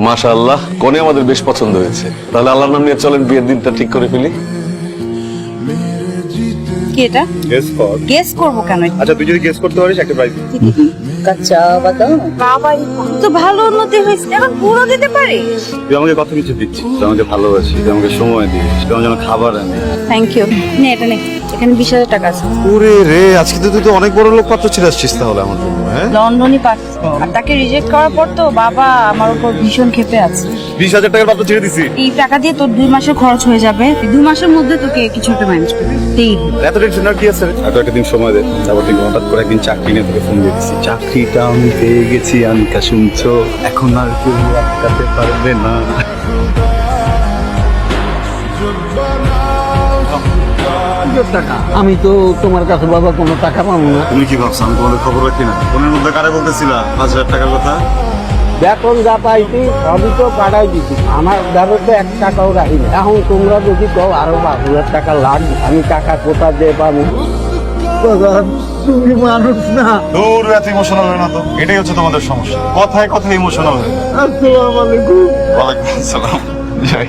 মাশাআল্লাহ, কোণে আমাদের বেশ পছন্দ হয়েছে। তাহলে আল্লাহর নাম নিয়ে চলেন বিয়ের দিনটা ঠিক করে ফেলি। কি এটা? গেস কর। গেস করব কেন? আচ্ছা তুই যদি গেস করতে পারিস একটা প্রাইজ কাঁচা বাদাম। বাবা তো ভালো উন্নতি হয়েছে, এখন পুরো দিতে পারি। তুই আমাকে কত কিছু দিচ্ছিস, তুই আমাকে ভালোবাসিস, তুই আমাকে সময় দিস, তুই আমার জন্য খাবার আনিস। Thank you. নে এটা নে, এখানে 20,000 টাকা আছে। ওরে রে, আজকে তো তুই তো অনেক বড় লোক পাত্র ছিড়ে আসছিস তাহলে আমার জন্য। হ্যাঁ, লন্ডনই পাচ্ছি, আর তাকে রিজেক্ট করার পর তো বাবা আমার উপর ভীষণ ক্ষেপে আছে। 20,000 টাকার পাত্র ছিড়ে দিছি। এই টাকা দিয়ে তোর 2 মাসের খরচ হয়ে যাবে, 2 মাসের মধ্যে তোকে কিছু একটা ম্যানেজ করতে এত টেনশন আর কি আছে? আর তো একটা দিন সময় দে। তারপর তুই হঠাৎ করে একদিন চাকরি নিয়ে তোকে ফোন দিয়ে দিচ্ছি, চাকরিটা আমি পেয়ে গেছি আনিকা, শুনছো? এখন আর কেউ আটকাতে পারবে না। আমি তো তোমার কাছে বাবা কোনো টাকা পাবো না। তুমি কি ভাবছো আমি তোমাদের খবর রাখি না? ফোনের মধ্যে কারে বলতেছিলা 5,000 টাকার কথা? বেতন যা পাইছি সবই তো পাঠাই দিছি, আমার ব্যাপারে 1 টাকাও রাখি না। এখন তোমরা যদি কও আরো 5,000 টাকা লাগবে, আমি টাকা কোথা দিয়ে পাবো? তুমি মানুষ না। দূর, এত ইমোশনাল হয় না তো, এটাই হচ্ছে তোমাদের সমস্যা, কথায় কথায় ইমোশনাল হয়। আসসালামু আলাইকুম। ওয়ালাইকুম আসসালাম। যাই।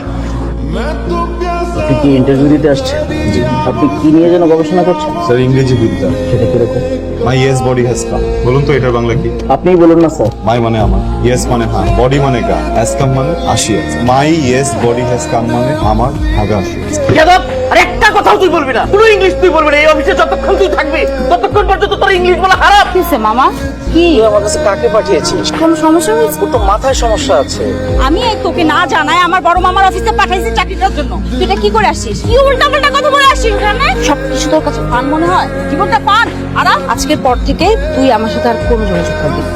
আপনি কি ইন্টারভিউ দিতে আসছেন? জি। আপনি কি নিয়ে যেন গবেষণা করছেন? স্যার ইংরেজি বিদ্যা। সেটা কিরকম? মাই ইয়েস বডি হ্যাজ কাম। বলুন তো এটার বাংলা কি? আপনিই বলুন না স্যার। মাই মানে আমার, ইয়েস মানে হ্যাঁ, বডি মানে গা, হ্যাজ কাম মানে আসিয়াছে। মাই ইয়েস বডি হ্যাজ কাম মানে আমার ভাগে আসিয়াছে। যাদব, আর একটা কথাও তুই বলবি না, পুরো ইংলিশ তুই বলবি না। এই অফিসে যতক্ষণ তুই থাকবি ততক্ষণ পর্যন্ত তোর ইংলিশ বলা হারাম। কিসে মামা? কি তুই আমার কাছে কাকে পাঠিয়েছিস? কোন সমস্যা হয়েছে? তোর তো মাথায় সমস্যা আছে। আমি এই তোকে না জানাই আমার বড় মামার অফিসে পাঠাইছি চাকরিটার জন্য। তুই এটা কি করে আসছিস? কি উল্টাপাল্টা কথা বলে আসছিস এখানে? সবকিছু তোর কাছে পান মনে হয়? জীবনটা পান। আর আজকের পর থেকে তুই আমার সাথে আর কোনো যোগাযোগ করবি না।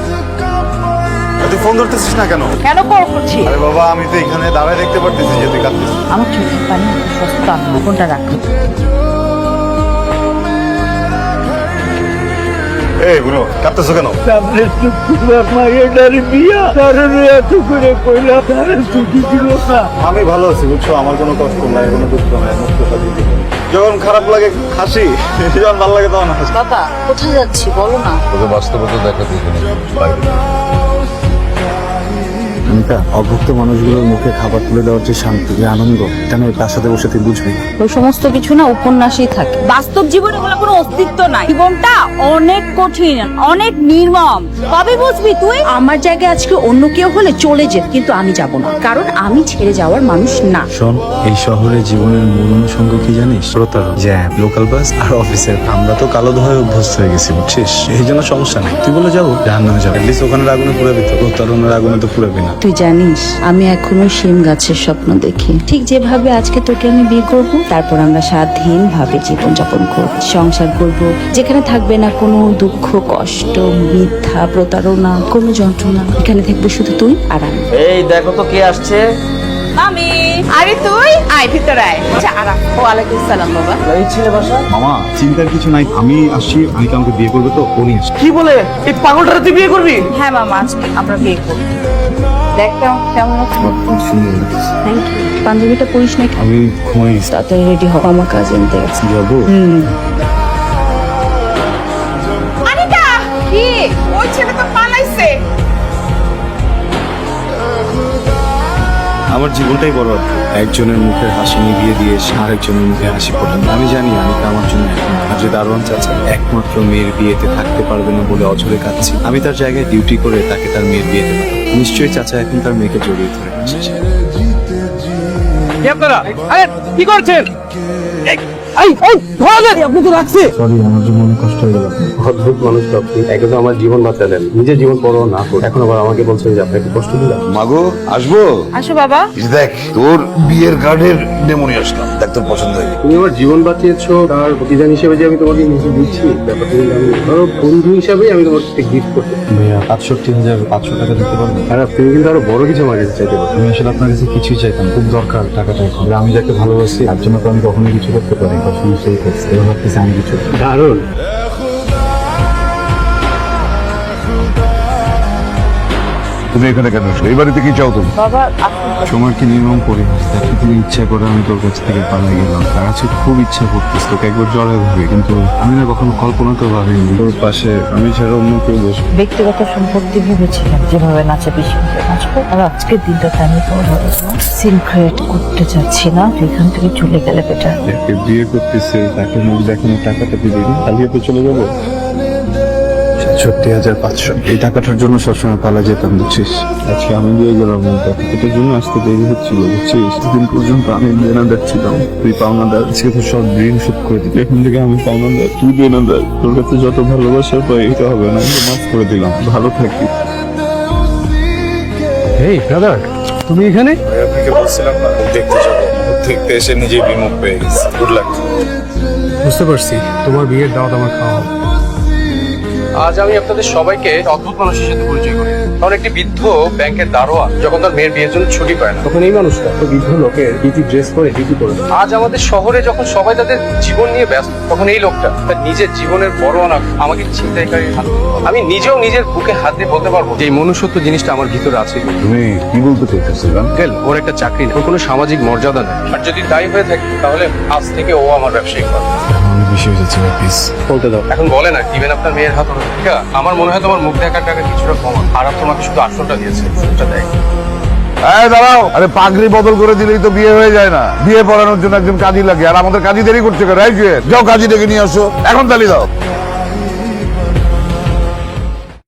তুই ফোন ধরতেছিস না কেন? কেন কল করছি? আরে বাবা, আমি তো এখানে দাঁড়ায় দেখতে পারতেছি যে তুই কাঁদতেছিস। আমার চোখের পানি সস্তা না, ফোনটা রাখ। এই বুড়ো, কাঁদতেছো কেন? সামনে শুক্রবার মায়ের বিয়া, কারণ এত করে কইলা তারা ছুটি দিল না। আমি ভালো আছি বুঝছো, আমার কোনো কষ্ট নাই, কোনো দুঃখ নাই, মুক্ত স্বাধীন। যখন খারাপ লাগে হাসি, যখন ভালো লাগে তখন হাসি। বাবা কোথায় যাচ্ছি বলো না। তোকে বাস্তবতা দেখাতে অনিতা, অভুক্ত মানুষগুলোর মুখে খাবার তুলে দেওয়ার যে শান্তি, যে আনন্দ, এটা আমি তার সাথে বসে তুই বুঝবি। ওই সমস্ত কিছু না উপন্যাসেই থাকে, বাস্তব জীবনে ওগুলো কোনো অস্তিত্ব নাই। জীবনটা অনেক কঠিন, অনেক নির্মম। কবে বুঝবি তুই? আমার জায়গায় আজকে অন্য কেউ হলে চলে যেত, কিন্তু আমি যাব না, কারণ আমি ছেড়ে যাওয়ার মানুষ না। শোন, এই শহরে জীবনের মূল অনুষঙ্গ কি জানিস? প্রতারক, জ্যাম, লোকাল বাস আর অফিসের। আমরা তো কালো ধোঁয়ায় অভ্যস্ত হয়ে গেছি বুঝছিস, এই জন্য সমস্যা নেই। তুই বলে যাবো জাহান্নামে যাবো, এটলিস্ট ওখানের আগুনে পুরাবি তো, প্রতারণের আগুনে তো পুরাবি না। তুই জানিস আমি এখনো শিম গাছের স্বপ্ন দেখি, ঠিক যেভাবে আজকে তোকে আমি বিয়ে করব, তারপর আমরা স্বাধীনভাবে জীবনযাপন করব, সংসার করব, যেখানে থাকবে না কোনো দুঃখ, কষ্ট, মিথ্যা, প্রতারণা, কোনো যন্ত্রণা। এখানে থাকবো শুধু তুই আর আমি। এই দেখো তো কে আসছে। মামি, আরে তুই আয় ভিতরে আয়। আচ্ছা আরাম। ওয়ালাইকুম সালাম বাবা। এই ছেলে বাসা। মামা, চিন্তার কিছু নাই, আমি আসছি। আনিকা আমাকে বিয়ে করবে তো, উনি আসছে। কি বলে? এই পাগলটারে তুই বিয়ে করবি? হ্যাঁ মামা, আজকে আমরা বিয়ে করব। দেখ কেমন থ্যাংক ইউ। পাঞ্জাবিটা পরিস নাকি? আমি ঘুমাই তাড়াতাড়ি রেডি হও, আমার কাজে আনতে গেছে। যাবো। আনিকা, কি? ওই ছেলে তো পালাইছে। আমার জীবনটাই বড় অদ্ভুত। একজনের মুখের হাসি নিভিয়ে দিয়ে আরেকজনের মুখে হাসি ফোটানো। আমি জানি আনিকা আমার জন্য এখন, আর যে দারোয়ান চাচা একমাত্র মেয়ের বিয়েতে থাকতে পারবে না বলে অঝরে কাঁদছি, আমি তার জায়গায় ডিউটি করে তাকে তার মেয়ের বিয়েতে পাঠাবো। নিশ্চয়ই চাচা এখন তার মেয়েকে জড়িয়ে ধরে এসেছে। কি আপনারা? আরে কি করছেন? আপনি তো রাখছে। সরি, আমার জন্য অনেক কষ্ট হয়ে গেল। অদ্ভুত মানুষ তো আপনি। একে তো আমার জীবন বাঁচালেন, নিজের জীবন পরোয়া না করে এখন আবার আমাকে বলছেন যে আপনাকে কষ্ট দিলাম। মাগো, আসবো? আসো বাবা। দেখ, তোর বিয়ের কার্ডের ডেমো নিয়ে আসলাম, দেখ তোর পছন্দ হয়নি। তুমি আমার জীবন বাঁচিয়েছো, তার প্রতিদান হিসেবে যে আমি তোমাকে নিজে দিচ্ছি, ব্যাপারটা কিন্তু আমি ধরো বন্ধু হিসাবেই আমি তোমার সাথে গিফট করতে। ভাইয়া ৬৫,৫০০ টাকা দিতে পারবেন? আর তুমি কিন্তু আরো বড় কিছু আমার কাছে চাইতে পারো। আমি আসলে আপনার কাছে কিছুই চাইতাম, খুব দরকার টাকাটা এখন। আর আমি যাকে ভালোবাসি তার জন্য তো আমি কখনোই কিছু করতে পারি, কখনো সেই করছে। এবার ভাবতেছি আমি কিছু দারুণ। তুমি এখানে কেন এসো? এই বাড়িতে কি চাও তুমি? সময় কি নির্মম পরিবেশ দেখে তুমি ইচ্ছা করে আমি তোর কাছ থেকে পালাই গেলাম। আর আছে খুব ইচ্ছা করতিস তোকে একবার জড়ায় ভাবি, কিন্তু আমি না কখনো কল্পনা তো ভাবিনি তোর পাশে আমি ছাড়া অন্য কেউ বসবে। ব্যক্তিগত সম্পত্তি ভেবেছিলাম যেভাবে নাচে বেশি নাচবো, আর আজকের দিনটাতে আমি তোমার সিন ক্রিয়েট করতে চাচ্ছি না। এখান থেকে চলে গেলে বেটার। যাকে বিয়ে করতেছে তাকে মুখ দেখানোর টাকাটা দিবি, খালিয়ে তো চলে যাবো। 67,500 এই টাকাটার জন্য সবসময় পালা যেতাম বুঝছিস। আজকে আমি দিয়ে গেলাম, টাকাটার জন্য আসতে দেরি হচ্ছিল বুঝছিস। দিন পর্যন্ত আমি দেনাদার ছিলাম, তুই পাওনাদার। আজকে তো সব ঋণ শোধ করে দিবি, এখন থেকে আমি পাওনাদার, তুই দেনাদার। তোর কাছে যত ভালোবাসা পাই এটা হবে না, আমি মাফ করে দিলাম। ভালো থাকি। এই ব্রাদার, তুমি এখানে? আপনাকে বলছিলাম না দেখতে যাবো, দেখতে এসে নিজেই বিমুখ পেয়ে গেছি। Good luck. বুঝতে পারছি, তোমার বিয়ের দাওয়াত আমার খাওয়া হবে। আজ আমি আপনাদের সবাইকে একটা অদ্ভুত মানুষের সাথে পরিচয় করি। কারণ একটি বৃদ্ধ ব্যাংকের দারোয়ান যখন তার মেয়ের বিয়ের জন্য ছুটি পায় না, তখন এই মানুষটা তো বৃদ্ধ লোকের ডিউটি ড্রেস করে ডিউটি করে। আজ আমাদের শহরে যখন সবাই তাদের জীবন নিয়ে ব্যস্ত, তখন এই লোকটা তার নিজের জীবনের বড় না আমাকে ছিনতাইকারী হাত। আমি নিজেও নিজের বুকে হাত দিয়ে বলতে পারবো যে এই মনুষ্যত্ব জিনিসটা আমার ভিতরে আছে। তুমি কি বলতে চাইতেছিলাম? ওর একটা চাকরি নেই, ওর কোনো সামাজিক মর্যাদা নেই। আর যদি তাই হয়ে থাকে তাহলে আজ থেকে ও আমার ব্যবসায়িক পার্টনার। আমি বেশি হয়ে যাচ্ছে ভাই, প্লিজ বলতে দাও। এখন বলে না দিবেন আপনার মেয়ের হাত ওর। ঠিক আছে, আমার মনে হয় তোমার মুখ দেখার টাকা কিছুটা কম, আর তোমাকে শুধু আসলটা দিয়েছে, সুদটা দেয়। এই দাঁড়াও, আরে পাগড়ি বদল করে দিলেই তো বিয়ে হয়ে যায় না। বিয়ে পড়ানোর জন্য একজন কাজী লাগে, আর আমাদের কাজী দেরি করছে কেন? এই যে যাও কাজী ডেকে নিয়ে আসো, এখন তালি দাও।